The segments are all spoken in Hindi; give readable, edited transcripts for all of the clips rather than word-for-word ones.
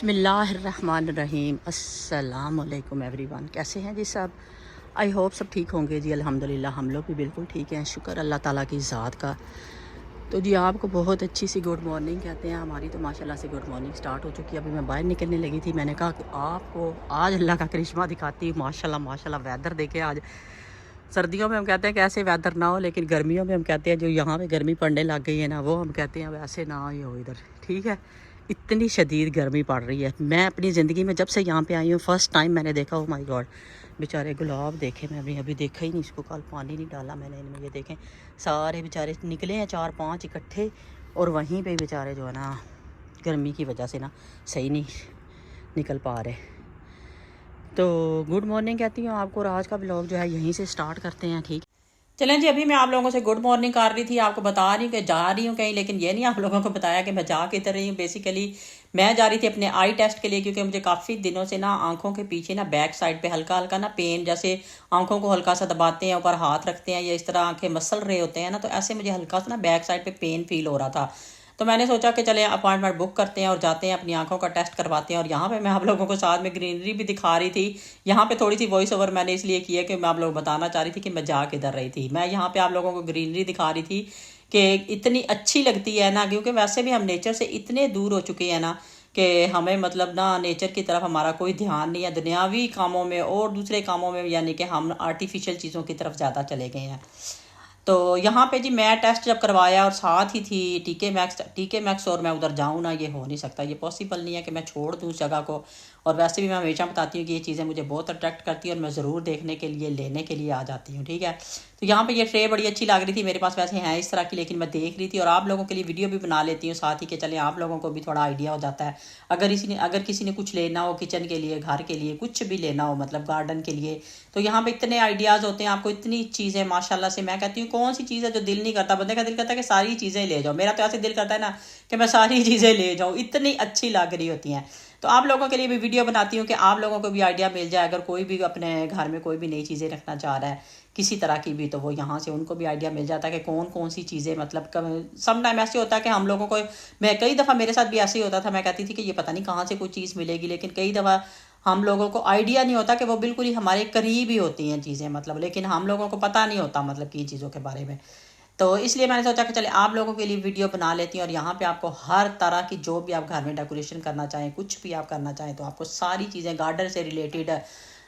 बिस्मिल्लाहिर्रहमानिर्रहीम। अस्सलामुअलैकुम एवरीवन। कैसे हैं जी सब? आई होप सब ठीक होंगे जी। अल्हम्दुलिल्लाह हम लोग भी बिल्कुल ठीक हैं, शुक्र अल्लाह ताला की ज़ात का। तो जी आपको बहुत अच्छी सी गुड मॉर्निंग कहते हैं। हमारी तो माशाल्लाह से गुड मॉर्निंग स्टार्ट हो चुकी है। अभी मैं बाहर निकलने लगी थी, मैंने कहा कि आपको आज अल्लाह का करिश्मा दिखाती हूँ। माशाल्लाह माशाल्लाह वेदर देखे आज। सर्दियों में हम कहते हैं कि ऐसे वेदर ना हो, लेकिन गर्मियों में हम कहते हैं जो यहाँ पे गर्मी पड़ने लग गई है ना, वो हम कहते हैं वैसे ना ही हो इधर। ठीक है, इतनी शदीद गर्मी पड़ रही है। मैं अपनी ज़िंदगी में जब से यहाँ पे आई हूँ फ़र्स्ट टाइम मैंने देखा, ओ माय गॉड, बेचारे गुलाब देखे मैं अभी देखा ही नहीं, इसको कल पानी नहीं डाला मैंने इनमें। ये देखें सारे बेचारे निकले हैं 4-5 इकट्ठे, और वहीं पे बेचारे जो है ना गर्मी की वजह से ना सही नहीं निकल पा रहे। तो गुड मॉर्निंग कहती हूँ आपको, और आज का ब्लॉग जो है यहीं से स्टार्ट करते हैं। ठीक चलें जी। अभी मैं आप लोगों से गुड मॉर्निंग कर रही थी, आपको बता रही हूँ कि जा रही हूँ कहीं, लेकिन ये नहीं आप लोगों को बताया कि मैं जा किधर रही हूँ। बेसिकली मैं जा रही थी अपने आई टेस्ट के लिए, क्योंकि मुझे काफ़ी दिनों से ना आंखों के पीछे ना बैक साइड पे हल्का हल्का ना पेन, जैसे आंखों को हल्का सा दबाते हैं, ऊपर हाथ रखते हैं या इस तरह आंखें मसल रहे होते हैं ना, तो ऐसे मुझे हल्का सा ना बैक साइड पे पेन फील हो रहा था। तो मैंने सोचा कि चले अपॉइंटमेंट बुक करते हैं और जाते हैं, अपनी आंखों का टेस्ट करवाते हैं। और यहाँ पे मैं आप लोगों को साथ में ग्रीनरी भी दिखा रही थी। यहाँ पे थोड़ी सी वॉइस ओवर मैंने इसलिए किया कि मैं आप लोग बताना चाह रही थी कि मैं जा किधर रही थी। मैं यहाँ पे आप लोगों को ग्रीनरी दिखा रही थी कि इतनी अच्छी लगती है ना, क्योंकि वैसे भी हम नेचर से इतने दूर हो चुके हैं ना कि हमें मतलब ना नेचर की तरफ हमारा कोई ध्यान नहीं है, दुनियावी कामों में और दूसरे कामों में, यानी कि हम आर्टिफिशियल चीज़ों की तरफ ज़्यादा चले गए हैं। तो यहाँ पे जी मैं टेस्ट जब करवाया और साथ ही थी टीके मैक्स, और मैं उधर जाऊँ ना, ये हो नहीं सकता, ये पॉसिबल नहीं है कि मैं छोड़ दूँ उस जगह को। और वैसे भी मैं हमेशा बताती हूँ कि ये चीज़ें मुझे बहुत अट्रैक्ट करती है और मैं ज़रूर देखने के लिए लेने के लिए आ जाती हूँ। ठीक है, तो यहाँ पे ये ट्रे बड़ी अच्छी लग रही थी, मेरे पास वैसे हैं इस तरह की, लेकिन मैं देख रही थी और आप लोगों के लिए वीडियो भी बना लेती हूँ साथ ही, कि चले आप लोगों को भी थोड़ा आइडिया हो जाता है। अगर किसी ने कुछ लेना हो किचन के लिए, घर के लिए, कुछ भी लेना हो, मतलब गार्डन के लिए, तो यहाँ पे इतने आइडियाज़ होते हैं आपको, इतनी चीज़ें माशाल्लाह से। मैं कहती हूँ कौन सी चीज़ है जो दिल नहीं करता, बंदे का दिल करता है कि सारी चीज़ें ले जाओ। मेरा तो ऐसे दिल करता है ना कि मैं सारी चीज़ें ले जाऊँ, इतनी अच्छी लग रही होती हैं। तो आप लोगों के लिए भी वीडियो बनाती हूँ कि आप लोगों को भी आइडिया मिल जाए। अगर कोई भी अपने घर में कोई भी नई चीज़ें रखना चाह रहा है किसी तरह की भी, तो वो यहाँ से उनको भी आइडिया मिल जाता है कि कौन कौन सी चीज़ें, मतलब सम टाइम ऐसे होता है कि हम लोगों को, मैं कई दफ़ा मेरे साथ भी ऐसे ही होता था, मैं कहती थी कि ये पता नहीं कहाँ से कोई चीज़ मिलेगी, लेकिन कई दफ़ा हम लोगों को आइडिया नहीं होता कि वो बिल्कुल ही हमारे करीब ही होती हैं चीज़ें, मतलब, लेकिन हम लोगों को पता नहीं होता मतलब कि चीज़ों के बारे में। तो इसलिए मैंने सोचा कि चले आप लोगों के लिए वीडियो बना लेती हूँ। और यहाँ पे आपको हर तरह की जो भी आप घर में डेकोरेशन करना चाहें, कुछ भी आप करना चाहें, तो आपको सारी चीज़ें गार्डन से रिलेटेड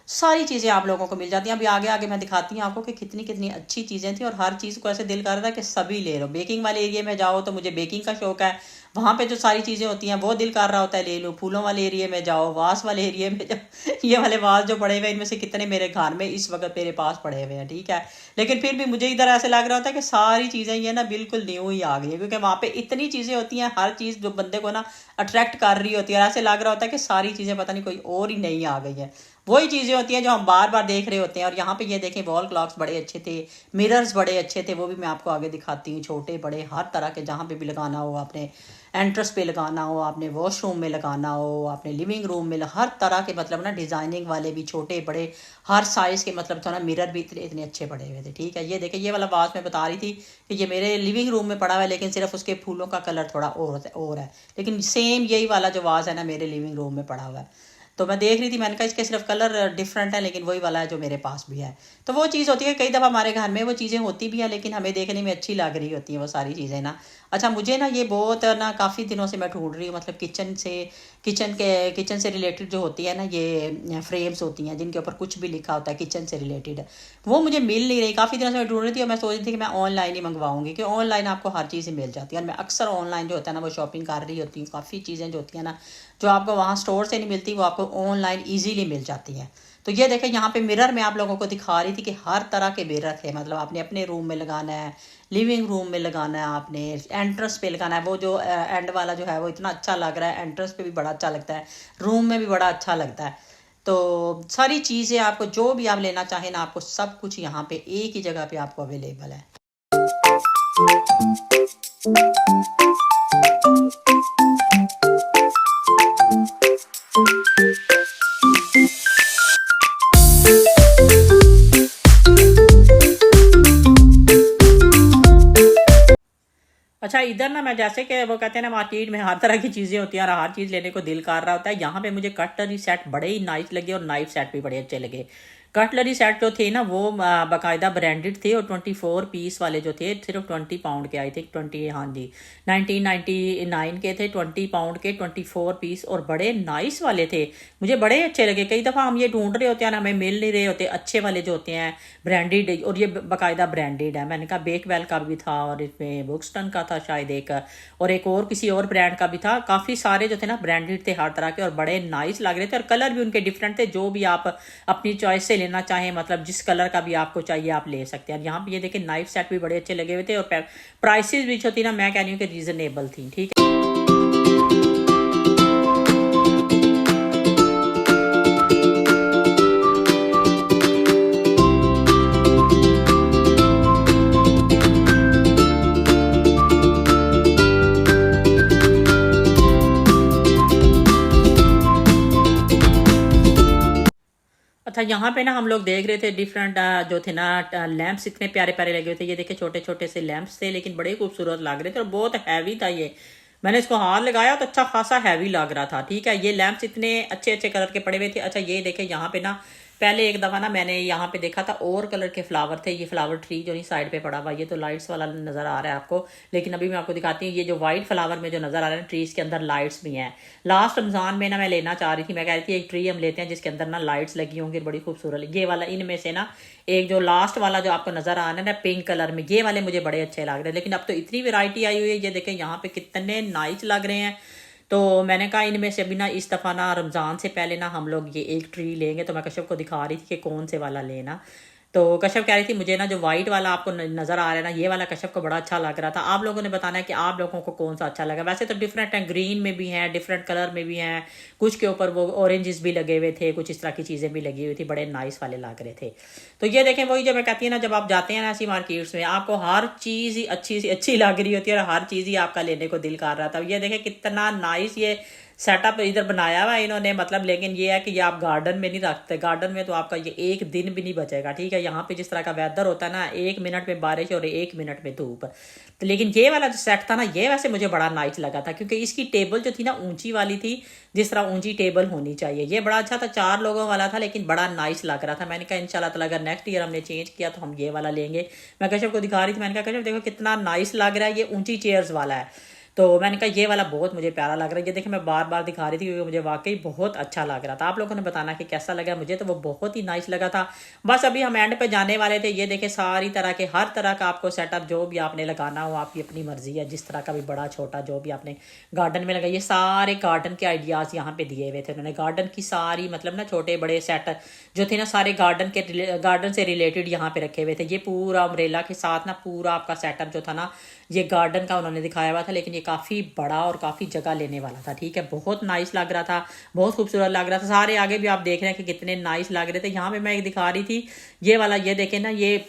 सारी चीज़ें आप लोगों को मिल जाती हैं। अभी आगे आगे मैं दिखाती हूँ आपको कि कितनी कितनी अच्छी चीज़ें थी, और हर चीज़ को ऐसे दिल कर रहा था कि सभी ले लो। बेकिंग वाले एरिया में जाओ तो मुझे बेकिंग का शौक है, वहाँ पे जो सारी चीज़ें होती हैं वो दिल कर रहा होता है ले लो। फूलों वाले एरिया में जाओ, वास वाले एरिया में जाओ, ये वाले वास जो पड़े हुए हैं, इनमें से कितने मेरे घर में इस वक्त मेरे पास पड़े हुए हैं। ठीक है, लेकिन फिर भी मुझे इधर ऐसे लग रहा होता है कि सारी चीज़ें ये ना बिल्कुल न्यू ही आ गई है, क्योंकि वहाँ पे इतनी चीज़ें होती हैं, हर चीज़ जो बंदे को ना अट्रैक्ट कर रही होती है, और ऐसे लग रहा होता है कि सारी चीज़ें पता नहीं कोई और ही नई आ गई है। वही चीज़ें होती हैं जो हम बार बार देख रहे होते हैं। और यहाँ पे ये देखें वॉल क्लॉक्स बड़े अच्छे थे, मिरर्स बड़े अच्छे थे, वो भी मैं आपको आगे दिखाती हूँ। छोटे बड़े हर तरह के, जहाँ पे भी लगाना हो, आपने एंट्रेंस पे लगाना हो, आपने वॉशरूम में लगाना हो, आपने लिविंग रूम में, हर तरह के मतलब ना डिज़ाइनिंग वाले भी, छोटे बड़े हर साइज़ के, मतलब थोड़ा मिरर भी इतने इतने अच्छे पड़े हुए थे। ठीक है, ये देखें ये वाला वाज मैं बता रही थी कि ये मेरे लिविंग रूम में पड़ा हुआ है, लेकिन सिर्फ उसके फूलों का कलर थोड़ा और है, लेकिन सेम यही वाला जो वाज है ना मेरे लिविंग रूम में पड़ा हुआ है। तो मैं देख रही थी, मैंने कहा इसके सिर्फ कलर डिफरेंट है, लेकिन वही वाला है जो मेरे पास भी है। तो वो चीज़ होती है, कई दफ़ा हमारे घर में वो चीज़ें होती भी हैं, लेकिन हमें देखने में अच्छी लग रही होती हैं वो सारी चीज़ें ना। अच्छा, मुझे ना ये बहुत ना काफ़ी दिनों से मैं ढूंढ रही हूँ, मतलब किचन से रिलेटेड जो होती है ना, ये फ्रेम्स होती हैं जिनके ऊपर कुछ भी लिखा होता है किचन से रिलेटेड, वो मुझे मिल नहीं रही। काफ़ी दिनों से मैं ढूंढ रही थी, और मैं सोच रही थी कि मैं ऑनलाइन ही मंगवाऊंगी, कि ऑनलाइन आपको हर चीज़ मिल जाती है। और मैं अक्सर ऑनलाइन जो होता है ना वो शॉपिंग कर रही होती हूँ। काफ़ी चीज़ें जो होती हैं ना जो आपको वहाँ स्टोर से नहीं मिलती, वो आपको ऑनलाइन ईजीली मिल जाती हैं। तो ये देखें यहाँ पे मिरर मैं आप लोगों को दिखा रही थी कि हर तरह के मिरर थे, मतलब आपने अपने रूम में लगाना है, लिविंग रूम में लगाना है, आपने एंट्रेंस पे लगाना है। वो जो एंड वाला जो है वो इतना अच्छा लग रहा है, एंट्रेंस पे भी बड़ा अच्छा लगता है, रूम में भी बड़ा अच्छा लगता है। तो सारी चीज़ें आपको जो भी आप लेना चाहें ना, आपको सब कुछ यहाँ पे एक ही जगह पे आपको अवेलेबल है। अच्छा, इधर ना मैं जैसे कि वो कहते हैं ना मार्केट में हर तरह की चीज़ें होती हैं और हर चीज़ लेने को दिल कर रहा होता है, यहाँ पे मुझे कटलरी सेट बड़े ही नाइस लगे और नाइफ सेट भी बड़े अच्छे लगे। कटलरी सेट जो थे ना वो बाकायदा ब्रांडेड थे और 24 पीस वाले जो थे सिर्फ 20 पाउंड के, आई थिंक 20, हाँ जी 1999 के थे, 20 पाउंड के 24 पीस और बड़े नाइस वाले थे, मुझे बड़े अच्छे लगे। कई दफ़ा हम ये ढूंढ रहे होते हैं ना, हमें मिल नहीं रहे होते अच्छे वाले जो होते हैं ब्रांडेड, और ये बाकायदा ब्रांडेड है। मैंने कहा बेकवेल का भी था और इसमें बुक्सटन का था शायद एक, और एक और किसी और ब्रांड का भी था। काफ़ी सारे जो थे ना ब्रांडेड थे हर तरह के और बड़े नाइस लग रहे थे और कलर भी उनके डिफरेंट थे, जो भी आप अपनी चॉइस से लेना चाहें, मतलब जिस कलर का भी आपको चाहिए आप ले सकते हैं। यहाँ पे ये देखें नाइफ सेट भी बड़े अच्छे लगे हुए थे और प्राइसेस भी जो थी ना मैं कह रही हूँ कि रीजनेबल थी। ठीक है, अच्छा यहाँ पे ना हम लोग देख रहे थे डिफरेंट जो थे ना लैंप्स, इतने प्यारे प्यारे लगे हुए थे। ये देखे छोटे छोटे से लैंप्स थे लेकिन बड़े खूबसूरत लग रहे थे और बहुत हैवी था ये। मैंने इसको हाथ लगाया तो अच्छा खासा हैवी लग रहा था। ठीक है, ये लैंप्स इतने अच्छे अच्छे कलर के पड़े हुए थे। अच्छा ये देखे यहाँ पे ना पहले एक दफ़ा ना मैंने यहाँ पे देखा था और कलर के फ्लावर थे, ये फ्लावर ट्री जो नहीं साइड पे पड़ा हुआ, ये तो लाइट्स वाला नज़र आ रहा है आपको, लेकिन अभी मैं आपको दिखाती हूँ। ये जो वाइट फ्लावर में जो नज़र आ रहा है ट्रीज के अंदर लाइट्स भी हैं। लास्ट रमज़ान में ना मैं लेना चाह रही थी, मैं कह रही थी एक ट्री हम लेते हैं जिसके अंदर ना लाइट्स लगी होंगी, बड़ी खूबसूरत। ये वाला इनमें से ना एक जो लास्ट वाला जो आपको नज़र आ रहा है ना पिंक कलर में, ये वाले मुझे बड़े अच्छे लग रहे हैं। लेकिन अब तो इतनी वेराइटी आई हुई है, ये देखें यहाँ पे कितने नाइस लग रहे हैं। तो मैंने कहा इनमें से अभी ना इस दफ़ा ना रमज़ान से पहले ना हम लोग ये एक ट्री लेंगे। तो मैं कश्यप को दिखा रही थी कि कौन से वाला लेना। तो कश्यप कह रही थी मुझे ना जो वाइट वाला आपको नज़र आ रहा है ना, ये वाला कश्यप को बड़ा अच्छा लग रहा था। आप लोगों ने बताना है कि आप लोगों को कौन सा अच्छा लगा। वैसे तो डिफरेंट हैं, ग्रीन में भी हैं, डिफरेंट कलर में भी हैं, कुछ के ऊपर वो ऑरेंजेस भी लगे हुए थे, कुछ इस तरह की चीज़ें भी लगी हुई थी, बड़े नाइस वाले लग रहे थे। तो ये देखें वही जो मैं कहती हूँ ना, जब आप जाते हैं ना ऐसी मार्केट्स में आपको हर चीज़ ही अच्छी सी अच्छी लग रही होती है और हर चीज़ ही आपका लेने को दिल कर रहा था। ये देखें कितना नाइस ये सेटअप इधर बनाया हुआ है इन्होंने, मतलब लेकिन ये है कि ये आप गार्डन में नहीं रखते, गार्डन में तो आपका ये एक दिन भी नहीं बचेगा। ठीक है, यहाँ पे जिस तरह का वेदर होता है ना, 1 मिनट में बारिश और 1 मिनट में धूप। तो लेकिन ये वाला जो सेट था ना, ये वैसे मुझे बड़ा नाइस लगा था क्योंकि इसकी टेबल जो थी ना ऊंची वाली थी, जिस तरह ऊंची टेबल होनी चाहिए। ये बड़ा अच्छा था, 4 लोगों वाला था लेकिन बड़ा नाइस लग रहा था। मैंने कहा इंशाल्लाह ताला अगर नेक्स्ट ईयर हमने चेंज किया तो हम ये वाला लेंगे। मैं कश्यप को दिखा रही थी, मैंने कहा कश्यप देखो कितना नाइस लग रहा है, ये ऊंची चेयर्स वाला है। तो मैंने कहा ये वाला बहुत मुझे प्यारा लग रहा है। ये देखिए मैं बार बार दिखा रही थी क्योंकि मुझे वाकई बहुत अच्छा लग रहा था। आप लोगों ने बताना कि कैसा लगा, मुझे तो वो बहुत ही नाइस लगा था। बस अभी हम एंड पे जाने वाले थे। ये देखें सारी तरह के हर तरह का आपको सेटअप जो भी आपने लगाना हो आपकी अपनी मर्जी है, जिस तरह का भी बड़ा छोटा जो भी आपने गार्डन में लगाइए। सारे गार्डन के आइडियाज़ यहाँ पे दिए हुए थे उन्होंने, गार्डन की सारी मतलब ना छोटे बड़े सेट जो थे ना सारे गार्डन से रिलेटेड यहाँ पे रखे हुए थे। ये पूरा अम्ब्रेला के साथ ना पूरा आपका सेटअप जो था ना ये गार्डन का उन्होंने दिखाया हुआ था, लेकिन ये काफ़ी बड़ा और काफ़ी जगह लेने वाला था। ठीक है, बहुत नाइस लग रहा था, बहुत खूबसूरत लग रहा था। सारे आगे भी आप देख रहे हैं कि कितने नाइस लग रहे थे। यहाँ पे मैं एक दिखा रही थी ये वाला, ये देखें ना, ये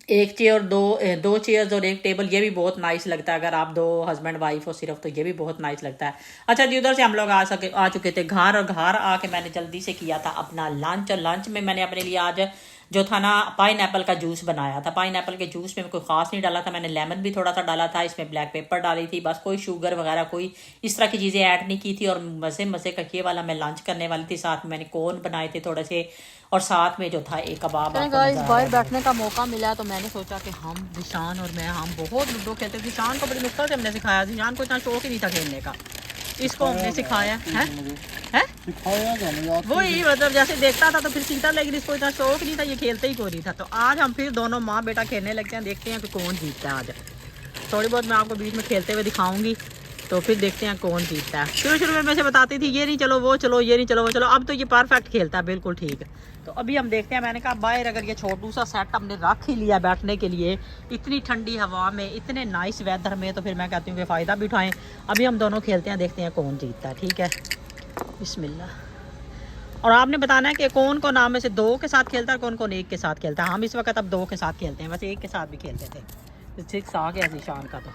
एक चेयर दो चेयर्स और एक टेबल, ये भी बहुत नाइस लगता है। अगर आप 2 हस्बैंड वाइफ हो सिर्फ तो ये भी बहुत नाइस लगता है। अच्छा जी, उधर से हम लोग आ चुके थे घर, और घर आके मैंने जल्दी से किया था अपना लंच। और लंच में मैंने अपने लिए आज जो था ना पाइनएप्पल का जूस बनाया था। पाइनएप्पल के जूस में कोई ख़ास नहीं डाला था, मैंने लेमन भी थोड़ा सा डाला था, इसमें ब्लैक पेपर डाली थी, बस कोई शुगर वगैरह कोई इस तरह की चीज़ें ऐड नहीं की थी। और मज़े मज़े का ये वाला मैं लंच करने वाली थी। साथ में मैंने कोन बनाए थे थोड़े से, और साथ में जो था एक कबाब। बाहर बैठने का मौका मिला तो मैंने सोचा कि हम जिशान और मैं हम बहुत लूडो खेलते थे। जिशान को बड़ी मुश्किल से हमने सिखाया, जिशान को इतना शौक ही नहीं था खेलने का, इसको हमने सिखाया है वही, मतलब जैसे देखता था तो फिर सीखता, लेकिन इसको इतना शौक नहीं था, ये खेलते ही कोई नहीं था। तो आज हम फिर दोनों माँ बेटा खेलने लगते हैं, देखते हैं कि कौन जीतता है। आज थोड़ी बहुत मैं आपको बीच में खेलते हुए दिखाऊंगी, तो फिर देखते हैं कौन जीतता है। शुरू में मैं से बताती थी ये नहीं चलो वो चलो, ये नहीं चलो वो चलो, अब तो ये परफेक्ट खेलता है, बिल्कुल ठीक है। तो अभी हम देखते हैं। मैंने कहा बाहर अगर ये छोटू सा सेट हमने रख ही लिया बैठने के लिए, इतनी ठंडी हवा में, इतने नाइस वेदर में, तो फिर मैं कहती हूँ कि फ़ायदा भी उठाएं। अभी हम दोनों खेलते हैं, देखते हैं कौन जीतता है। ठीक है, बिस्मिल्लाह। और आपने बताना है कि कौन को नाम में से 2 के साथ खेलता है, कौन कौन 1 के साथ खेलता है। हम इस वक्त अब 2 के साथ खेलते हैं, वैसे 1 के साथ भी खेलते थे। 6 आ गया निशान का। तो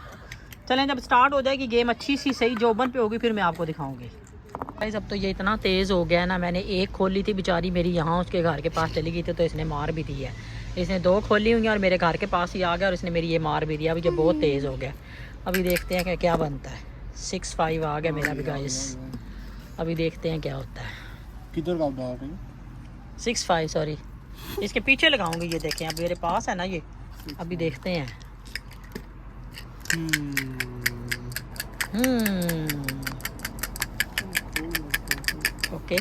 चलें, जब स्टार्ट हो जाएगी गेम अच्छी सी सही जोबन पे होगी फिर मैं आपको दिखाऊंगी। अब तो ये इतना तेज़ हो गया ना, मैंने 1 खोली थी बेचारी मेरी यहाँ उसके घर के पास चली गई थी, तो इसने मार भी दी है। इसने 2 खोली हुई हैं और मेरे घर के पास ही आ गया और इसने मेरी ये मार भी दिया। अभी ये बहुत तेज़ हो गया। अभी देखते हैं कि क्या बनता है। 6-5 आ गया मेरा भी गाइस। अभी देखते हैं क्या होता है। किधर का डाल रहे हैं? 6-5 सॉरी, इसके पीछे लगाऊंगी। ये देखें अब मेरे पास है ना ये। अभी देखते हैं। ओके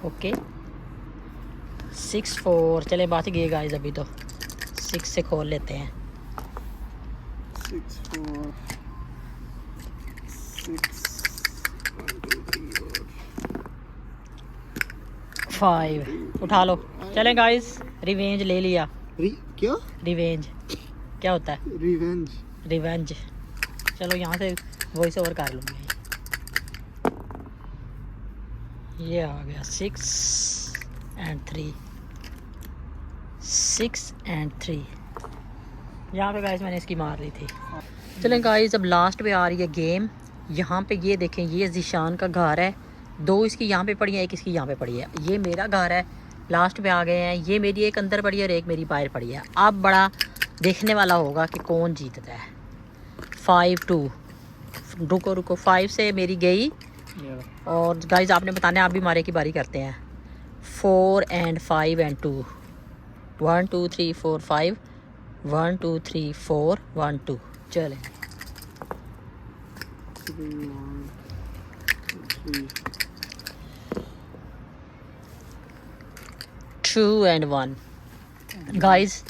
ओके 6-4 चले बात गए गाइस। अभी तो 6 से खोल लेते हैं। 6 4 6 5 उठा लो। चलें गाइस, रिवेंज ले लिया। क्या रिवेंज क्या होता है? रिवेंज? रिवेंज। चलो यहाँ से वॉइस ओवर कर लूँगी। ये आ गया 6 and 3 6 and 3। यहाँ पे गाइस मैंने इसकी मार ली थी। चलें गाइस, अब लास्ट पे आ रही है गेम। यहाँ पे ये देखें, ये ज़ीशान का घर है। 2 इसकी यहाँ पे पड़ी है, 1 इसकी यहाँ पे पड़ी है। ये मेरा घर है। लास्ट पे आ गए हैं। ये मेरी एक अंदर पड़ी है और एक मेरी बाहर पड़ी है। अब बड़ा देखने वाला होगा कि कौन जीतता है। 5-2। रुको रुको, 5 से मेरी गई। और गाइस आपने बताना है, आप भी मारे की बारी करते हैं। 4 and 5 and 2। 1 2 3 4 5। 1 2 3 4 1 2। चलें 2 and 1 गाइस।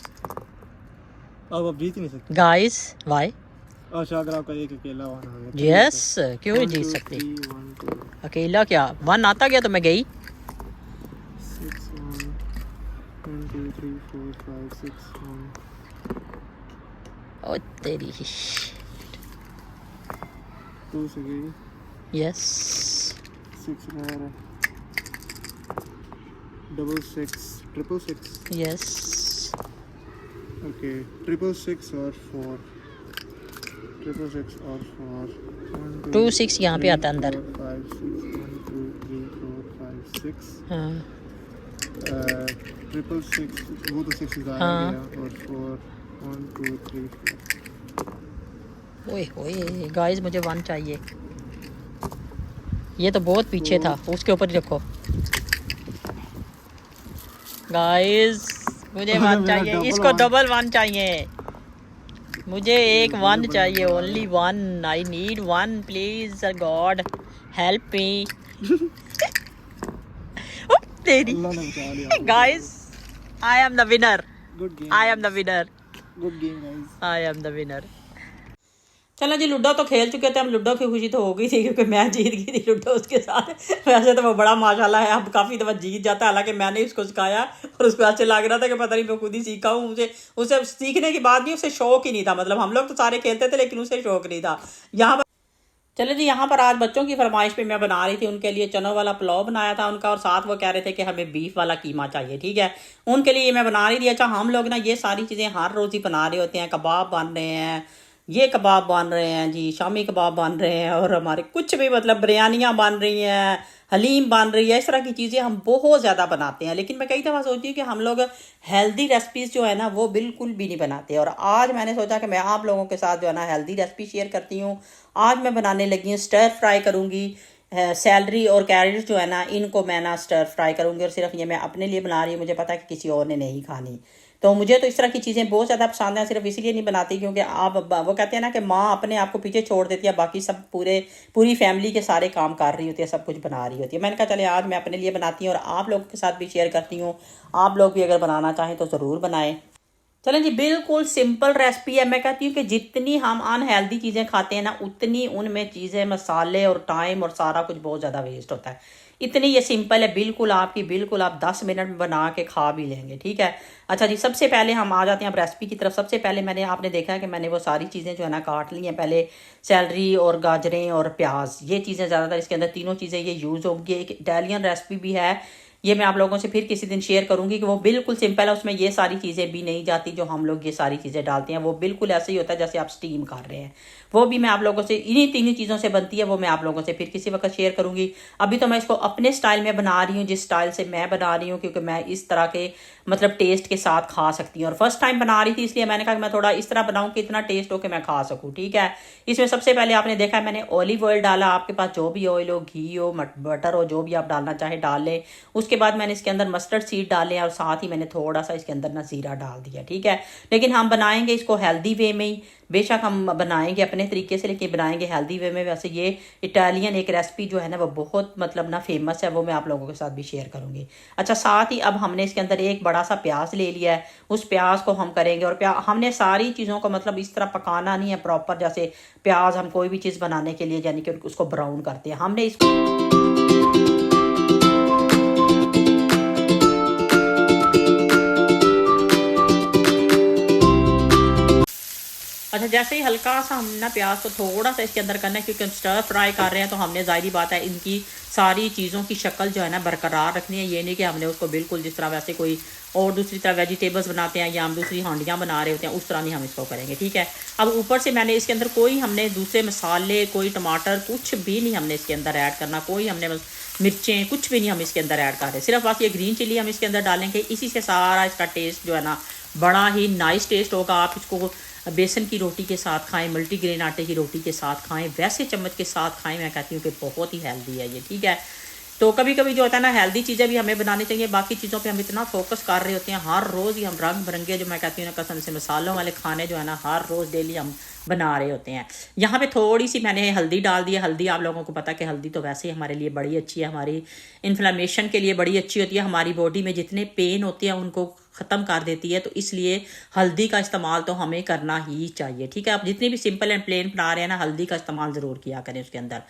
अब जीत ही नहीं सकते। Guys why? अच्छा, अगर आपका एक अकेला वन आ गया। यस, क्यों नहीं जीत सकती? अकेला क्या 1 आता गया तो मैं गई। 6 1 1 2 3 4 5 6 1 ओ तेरी। 2 से गई। Yes 6 more 6 6 6 yes. ओके 6 6 और 4 6 6 और 4 2 6 यहाँ पे आता है अंदर। 5 6 1 2 3 4 5 6 हाँ 6 6 वो तो 6 आ हाँ। गया और 4 1 2 3 4। ओए ओए गाइस, मुझे 1 चाहिए। ये तो बहुत पीछे था, उसके ऊपर ही रखो गाइस। मुझे 1 चाहिए, इसको डबल 1 चाहिए। मुझे एक 1 चाहिए, only 1। I need 1 please God help me. तेरी अल्लाह ने बचा लिया। Guys, I am the winner. Good game. I am the winner. Good game guys. I am the winner. चलो जी, लूडो तो खेल चुके थे हम। लूडो की खुशी तो हो गई थी क्योंकि मैं जीत गई थी लूडो उसके साथ। वैसे तो वो बड़ा माशाल्लाह है, अब काफ़ी दफ़ा जीत जाता है। हालांकि मैंने उसको सिखाया और उसको ऐसे लग रहा था कि पता नहीं मैं खुद ही सीखा हूँ। उसे सीखने की बात नहीं, उसे शौक ही नहीं था। मतलब हम लोग तो सारे खेलते थे लेकिन उसे शौक नहीं था। यहाँ पर चलो जी, यहाँ पर आज बच्चों की फरमाइश पे मैं बना रही थी उनके लिए चनों वाला पुलाव बनाया था उनका, और साथ वो कह रहे थे कि हमें बीफ वाला कीमा चाहिए। ठीक है, उनके लिए मैं बना रही थी। अच्छा, हम लोग ना ये सारी चीज़ें हर रोज़ ही बना रहे होते हैं। कबाब बन रहे हैं, ये कबाब बन रहे हैं जी, शामी कबाब बन रहे हैं, और हमारे कुछ भी मतलब बिरयानियाँ बन रही हैं, हलीम बन रही है। इस तरह की चीज़ें हम बहुत ज़्यादा बनाते हैं। लेकिन मैं कई दफ़ा सोचती हूँ कि हम लोग हेल्दी रेसिपीज़ जो है ना वो बिल्कुल भी नहीं बनाते। और आज मैंने सोचा कि मैं आप लोगों के साथ जो है ना हेल्दी रेसिपी शेयर करती हूँ। आज मैं बनाने लगी हूँ स्टर फ्राई करूँगी। सैलरी और कैरेट जो है ना इनको मैं ना स्टर फ्राई करूँगी, और सिर्फ ये मैं अपने लिए बना रही हूँ। मुझे पता है कि किसी और ने नहीं खानी। तो मुझे तो इस तरह की चीज़ें बहुत ज़्यादा पसंद है। सिर्फ इसलिए नहीं बनाती क्योंकि आप वो कहते हैं ना कि माँ अपने आप को पीछे छोड़ देती है, बाकी सब पूरी फैमिली के सारे काम कर रही होती है, सब कुछ बना रही होती है। मैंने कहा चले आज मैं अपने लिए बनाती हूँ और आप लोगों के साथ भी शेयर करती हूँ। आप लोग भी अगर बनाना चाहें तो ज़रूर बनाएं। चलें जी, बिल्कुल सिंपल रेसिपी है। मैं कहती हूँ कि जितनी हम अनहेल्दी चीज़ें खाते हैं ना उतनी उनमें चीज़ें, मसाले और टाइम और सारा कुछ बहुत ज़्यादा वेस्ट होता है। इतनी ये सिंपल है बिल्कुल बिल्कुल आप 10 मिनट में बना के खा भी लेंगे। ठीक है, अच्छा जी, सबसे पहले हम आ जाते हैं अब रेसिपी की तरफ। सबसे पहले आपने देखा है कि मैंने वो सारी चीज़ें जो है ना काट ली हैं। पहले सैलरी और गाजरें और प्याज, ये चीज़ें ज़्यादातर इसके अंदर तीनों चीज़ें ये यूज़ होंगी। एक इटालियन रेसिपी भी है, ये मैं आप लोगों से फिर किसी दिन शेयर करूंगी कि वो बिल्कुल सिंपल है। उसमें ये सारी चीज़ें भी नहीं जाती जो हम लोग ये सारी चीज़ें डालते हैं। वो बिल्कुल ऐसे ही होता है जैसे आप स्टीम कर रहे हैं। वो भी मैं आप लोगों से इन्हीं 3 चीज़ों से बनती है, वो मैं आप लोगों से फिर किसी वक्त शेयर करूँगी। अभी तो मैं इसको अपने स्टाइल में बना रही हूँ, जिस स्टाइल से मैं बना रही हूँ, क्योंकि मैं इस तरह के मतलब टेस्ट के साथ खा सकती हूँ। और फर्स्ट टाइम बना रही थी, इसलिए मैंने कहा कि मैं थोड़ा इस तरह बनाऊँ कि इतना टेस्ट हो कि मैं खा सकूँ। ठीक है, इसमें सबसे पहले आपने देखा है मैंने ऑलिव ऑयल डाला। आपके पास जो भी ऑयल हो, घी हो, बटर हो, जो भी आप डालना चाहे डाल लें। उसके बाद मैंने इसके अंदर मस्टर्ड सीड डाले और साथ ही मैंने थोड़ा सा इसके अंदर ना जीरा डाल दिया। ठीक है, लेकिन हम बनाएंगे इसको हेल्दी वे में ही। बेशक हम बनाएंगे अपने तरीके से, लेकिन बनाएंगे हेल्दी वे में। वैसे ये इटालियन एक रेसिपी जो है ना वो बहुत मतलब ना फेमस है, वो मैं आप लोगों के साथ भी शेयर करूंगी। अच्छा, साथ ही अब हमने इसके अंदर एक बड़ा सा प्याज ले लिया है, उस प्याज को हम करेंगे। और हमने सारी चीज़ों को मतलब इस तरह पकाना नहीं है प्रॉपर, जैसे प्याज हम कोई भी चीज़ बनाने के लिए यानी कि उसको ब्राउन करते हैं, हमने इसको अच्छा जैसे ही हल्का सा हम ना प्याज को थोड़ा सा इसके अंदर करना है, क्योंकि हम स्टर फ्राई कर रहे हैं, तो हमने ज़ाहिर बात है इनकी सारी चीज़ों की शक्ल जो है ना बरकरार रखनी है। ये नहीं कि हमने उसको बिल्कुल जिस तरह वैसे कोई और दूसरी तरह वेजिटेबल्स बनाते हैं या हम दूसरी हांडियाँ बना रहे होते हैं, उस तरह नहीं हम इसको करेंगे। ठीक है, अब ऊपर से मैंने इसके अंदर कोई हमने दूसरे मसाले, कोई टमाटर, कुछ भी नहीं हमने इसके अंदर ऐड करना, कोई हमने मिर्चें कुछ भी नहीं हम इसके अंदर ऐड कर रहे, सिर्फ बस ये ग्रीन चिली हम इसके अंदर डालेंगे। इसी से सारा इसका टेस्ट जो है ना बड़ा ही नाइस टेस्ट होगा। आप इसको बेसन की रोटी के साथ खाएं, मल्टीग्रेन आटे की रोटी के साथ खाएं, वैसे चम्मच के साथ खाएं, मैं कहती हूँ कि बहुत ही हेल्दी है ये। ठीक है, तो कभी कभी जो होता है ना हेल्दी चीज़ें भी हमें बनानी चाहिए। बाकी चीज़ों पे हम इतना फोकस कर रहे होते हैं, हर रोज़ ही हम रंग बिरंगे जो मैं कहती हूँ ना कसम से मसालों वाले खाने जो है ना हर रोज़ डेली हम बना रहे होते हैं। यहाँ पे थोड़ी सी मैंने हल्दी डाल दी है। हल्दी आप लोगों को पता है कि हल्दी तो वैसे ही हमारे लिए बड़ी अच्छी है, हमारी इन्फ्लेमेशन के लिए बड़ी अच्छी होती है, हमारी बॉडी में जितने पेन होते हैं उनको ख़त्म कर देती है। तो इसलिए हल्दी का इस्तेमाल तो हमें करना ही चाहिए। ठीक है, आप जितनी भी सिंपल एंड प्लेन बना रहे हैं ना, हल्दी का इस्तेमाल ज़रूर किया करें उसके अंदर।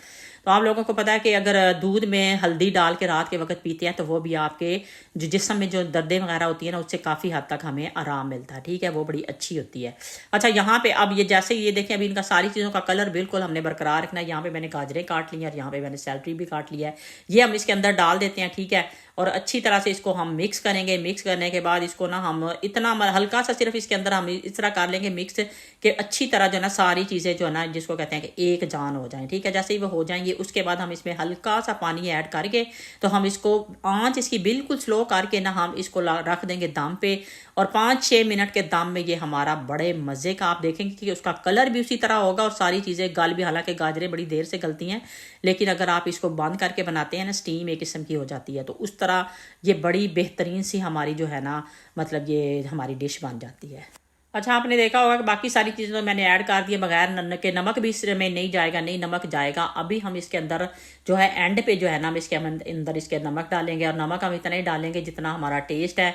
तो आप लोगों को पता है कि अगर दूध में हल्दी डाल के रात के वक्त पीते हैं तो वो भी आपके जो जिस्म में जो दर्दें वगैरह होती है ना उससे काफ़ी हद तक हमें आराम मिलता है। ठीक है, वो बड़ी अच्छी होती है। अच्छा, यहाँ पे अब ये जैसे ये देखें, अभी इनका सारी चीज़ों का कलर बिल्कुल हमने बरकरार रखना है। यहाँ पे मैंने गाजरें काट ली हैं और यहाँ पे मैंने सेलेरी भी काट लिया है, ये हम इसके अंदर डाल देते हैं। ठीक है, और अच्छी तरह से इसको हम मिक्स करेंगे। मिक्स करने के बाद इसको ना हम इतना हल्का सा सिर्फ इसके अंदर हम इस तरह कर लेंगे मिक्स कि अच्छी तरह जो है ना सारी चीज़ें जो है ना जिसको कहते हैं कि एक जान हो जाएं। ठीक है, जैसे ही वो हो जाएंगे उसके बाद हम इसमें हल्का सा पानी ऐड करके तो हम इसको आंच इसकी बिल्कुल स्लो करके ना हम इसको रख देंगे दम पे। और 5-6 मिनट के दम में ये हमारा बड़े मज़े का आप देखेंगे कि उसका कलर भी उसी तरह होगा और सारी चीज़ें गल भी, हालांकि गाजरें बड़ी देर से गलती हैं, लेकिन अगर आप इसको बंद करके बनाते हैं ना स्टीम एक किस्म की हो जाती है, तो उस तरह ये बड़ी बेहतरीन सी हमारी जो है ना मतलब ये हमारी डिश बन जाती है। अच्छा, आपने देखा होगा कि बाकी सारी चीज़ें तो मैंने ऐड कर दी है बगैर नमक भी इसमें नहीं जाएगा, नहीं नमक जाएगा। अभी हम इसके अंदर जो है एंड पे जो है ना हम इसके अंदर इसके नमक डालेंगे और नमक हम इतना ही डालेंगे जितना हमारा टेस्ट है।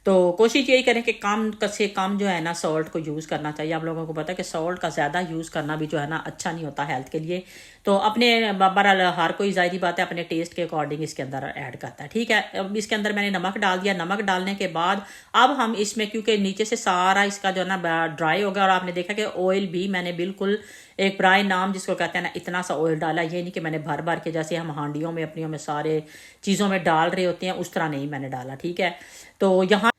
तो कोशिश यही करें कि कम से कम जो है ना सॉल्ट को यूज़ करना चाहिए। आप लोगों को पता है कि सॉल्ट का ज़्यादा यूज़ करना भी जो है ना अच्छा नहीं होता हेल्थ के लिए। तो अपने बहरहाल हर कोई ज़ाहिर बात है अपने टेस्ट के अकॉर्डिंग इसके अंदर ऐड करता है। ठीक है, अब इसके अंदर मैंने नमक डाल दिया। नमक डालने के बाद अब हम इसमें, क्योंकि नीचे से सारा इसका जो है ना ड्राई हो गया और आपने देखा कि ऑयल भी मैंने बिल्कुल एक ब्राई नाम जिसको कहते हैं ना इतना सा ऑयल डाला। ये नहीं कि मैंने भर भर के जैसे हम हांडियों में अपनियों में सारे चीज़ों में डाल रहे होते हैं उस तरह नहीं मैंने डाला। ठीक है, तो यहाँ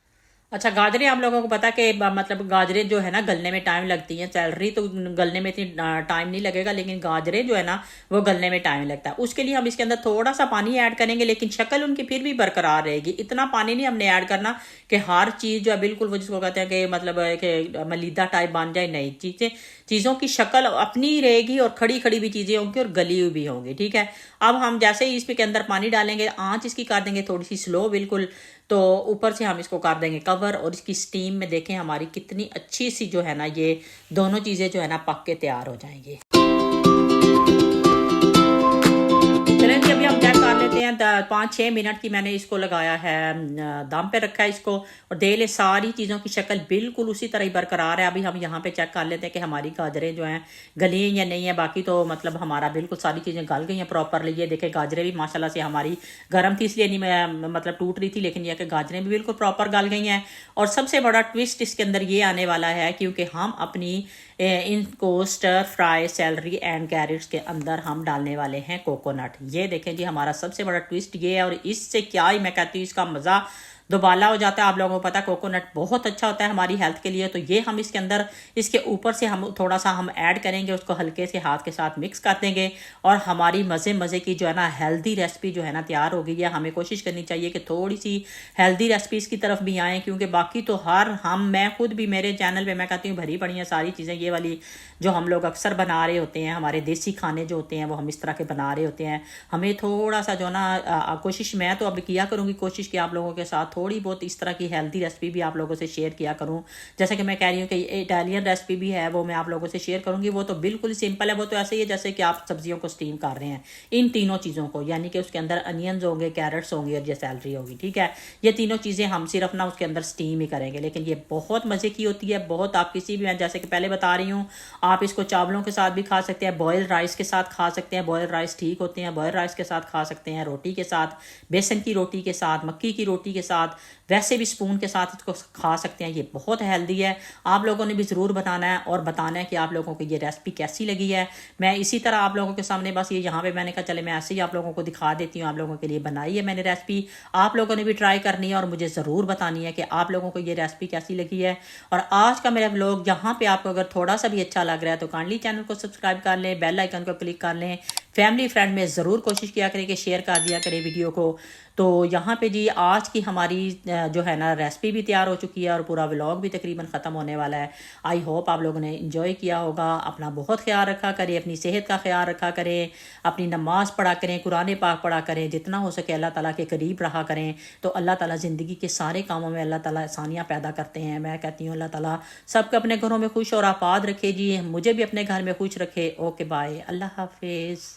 अच्छा गाजरें आप लोगों को पता है कि मतलब गाजरें जो है ना गलने में टाइम लगती हैं। सैलरी तो गलने में इतनी टाइम नहीं लगेगा, लेकिन गाजरें जो है ना वो गलने में टाइम लगता है। उसके लिए हम इसके अंदर थोड़ा सा पानी ऐड करेंगे, लेकिन शक्ल उनकी फिर भी बरकरार रहेगी। इतना पानी नहीं हमने ऐड करना कि हर चीज़ जो है बिल्कुल वो जिसको कहते हैं कि मतलब कि मलीदा टाइप बन जाए। नहीं, चीज़ों की शक्ल अपनी रहेगी और खड़ी खड़ी भी चीज़ें होंगी और गली हुई भी होंगी। ठीक है, अब हम जैसे ही इसके अंदर पानी डालेंगे आँच इसकी कर देंगे थोड़ी सी स्लो बिल्कुल, तो ऊपर से हम इसको कर देंगे कवर और इसकी स्टीम में देखें हमारी कितनी अच्छी सी जो है ना ये दोनों चीज़ें जो है ना पक के तैयार हो जाएंगी। चलें जी, अभी हम चेक कर लेते हैं। 5-6 मिनट की मैंने इसको लगाया है, दम पे रखा है इसको और दे ले सारी चीज़ों की शक्ल बिल्कुल उसी तरह ही बरकरार है। अभी हम यहाँ पे चेक कर लेते हैं कि हमारी गाजरें जो हैं गली हैं या नहीं है। बाकी तो मतलब हमारा बिल्कुल सारी चीज़ें गल गई हैं प्रॉपरली। ये देखें गाजरें भी माशाल्लाह से हमारी गर्म थी इसलिए नहीं मैं मतलब टूट रही थी, लेकिन यह कि गाजरें भी बिल्कुल प्रॉपर गल गई हैं। और सबसे बड़ा ट्विस्ट इसके अंदर ये आने वाला है क्योंकि हम अपनी इनको stir fry celery and carrots के अंदर हम डालने वाले हैं कोकोनट। ये देखें जी हमारा सबसे बड़ा ट्विस्ट ये है और इससे क्या ही मैं कहती हूँ इसका मज़ा दोबाला हो जाता है। आप लोगों को पता है कोकोनट बहुत अच्छा होता है हमारी हेल्थ के लिए, तो ये हम इसके अंदर इसके ऊपर से हम थोड़ा सा हम ऐड करेंगे, उसको हल्के से हाथ के साथ मिक्स कर देंगे और हमारी मज़े की जो है ना हेल्दी रेसिपी जो है ना तैयार हो गई है। हमें कोशिश करनी चाहिए कि थोड़ी सी हेल्दी रेसिपीज़ की तरफ भी आएँ, क्योंकि बाकी तो मैं खुद भी मेरे चैनल पे मैं कहती हूँ भरी पड़ी हैं सारी चीज़ें, ये वाली जो हम लोग अक्सर बना रहे होते हैं, हमारे देसी खाने जो होते हैं वो हम इस तरह के बना रहे होते हैं। हमें थोड़ा सा जो ना कोशिश मैं तो अब किया करूँगी कोशिश कि आप लोगों के साथ थोड़ी बहुत इस तरह की हेल्दी रेसिपी भी आप लोगों से शेयर किया करूँ। जैसे कि मैं कह रही हूँ कि इटालियन रेसिपी भी है वो मैं आप लोगों से शेयर करूँगी। वो तो बिल्कुल सिंपल है, वो तो ऐसे ही है जैसे कि आप सब्जियों को स्टीम कर रहे हैं, इन तीनों चीज़ों को, यानी कि उसके अंदर अनियंस होंगे, कैरेट्स होंगी और ये सैलरी होगी, ठीक है। ये तीनों चीज़ें हम सिर्फ ना उसके अंदर स्टीम ही करेंगे, लेकिन ये बहुत मज़े की होती है। बहुत आप किसी भी, मैं जैसे कि पहले बता रही हूँ, आप इसको चावलों के साथ भी खा सकते हैं, बॉयल राइस के साथ खा सकते हैं, बॉयल राइस ठीक होते हैं, बॉयल राइस के साथ खा सकते हैं, रोटी के साथ, बेसन की रोटी के साथ, मक्की की रोटी के साथ, वैसे भी स्पून के साथ इसको खा सकते हैं। ये बहुत हेल्दी है। आप लोगों ने भी ज़रूर बनाना है और बताना है कि आप लोगों को ये रेसिपी कैसी लगी है। मैं इसी तरह आप लोगों के सामने बस ये यहाँ पे मैंने कहा चले मैं ऐसे ही आप लोगों को दिखा देती हूँ। आप लोगों के लिए बनाई है मैंने रेसिपी, आप लोगों ने भी ट्राई करनी है और मुझे ज़रूर बतानी है कि आप लोगों को ये रेसिपी कैसी लगी है। और आज का मेरा व्लॉग यहाँ पे आपको अगर थोड़ा सा भी अच्छा लग रहा है तो काइंडली चैनल को सब्सक्राइब कर लें, बेल आइकन को क्लिक कर लें, फैमिली फ्रेंड में ज़रूर कोशिश किया करें कि शेयर कर दिया करें वीडियो को। तो यहाँ पे जी आज की हमारी जो है ना रेसिपी भी तैयार हो चुकी है और पूरा व्लॉग भी तकरीबन ख़त्म होने वाला है। आई होप आप लोगों ने इंजॉय किया होगा। अपना बहुत ख्याल रखा करें, अपनी सेहत का ख्याल रखा करें, अपनी नमाज़ पढ़ा करें, कुरान पाक पढ़ा करें, जितना हो सके अल्लाह ताला के करीब रहा करें। तो अल्लाह ताला ज़िंदगी के सारे कामों में अल्लाह ताला आसानियाँ पैदा करते हैं। मैं कहती हूँ अल्लाह ताला सबके अपने घरों में खुश और आबाद रखे जी, मुझे भी अपने घर में खुश रखे। ओके बाय, अल्लाह हाफिज़।